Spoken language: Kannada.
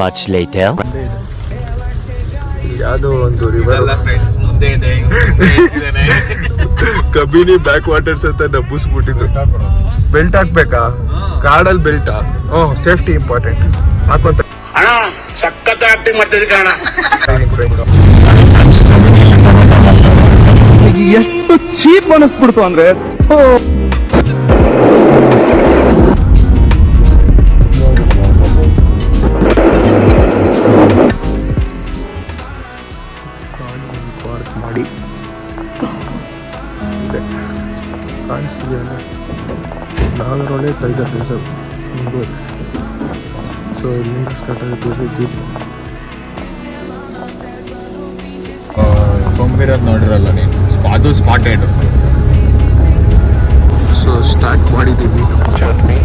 Much later. ಯಾವುದೋ ಒಂದು ರಿವರ್ ಫ್ರೆಂಡ್ಸ್ ಮುಂದೆ ಇದೆ ಕಬಿನಿ ಬ್ಯಾಕ್ ವಾಟರ್ಸ್ ಅಂತ ನಬ್ಬಿಸ್ಬಿಟ್ಟಿದ್ರು. ಬೆಲ್ಟ್ ಹಾಕ್ಬೇಕಾ? ಕಾಡಲ್ಲಿ ಬೆಲ್ಟಾ? Safety important. ಹಾಕೊಂತ ಸಖತ್ ಆಕ್ಟಿಂಗ್ ಮಾಡ್ತಿದ್ದೆ ಕಾರಣ. ಎಷ್ಟು ಚೀಪ್ ಅನಿಸ್ಬಿಡ್ತು ಅಂದ್ರೆ ಮಾಡಿ ಕಾಣಿಸ್ತಿದೆಯಲ್ಲ, ನಾಗರೊಳೆ ಟೈಗರ್ ರಿಸರ್ವ್ ಮುಂದುವರಿ. ಸೊ ಇಲ್ಲಿಂದ ಸ್ಟಾರ್ಟ್ ಆಗುತ್ತೆ ಜೀಪ್. ಕೊಂಬಿರೋದು ನೋಡಿರಲ್ಲ ನೀನು, ಅದು ಸ್ಪಾಟೆಡ್. ಸೊ ಸ್ಟಾರ್ಟ್ ಮಾಡಿದ್ದೀವಿ ನಮ್ಮ ಜರ್ನಿ.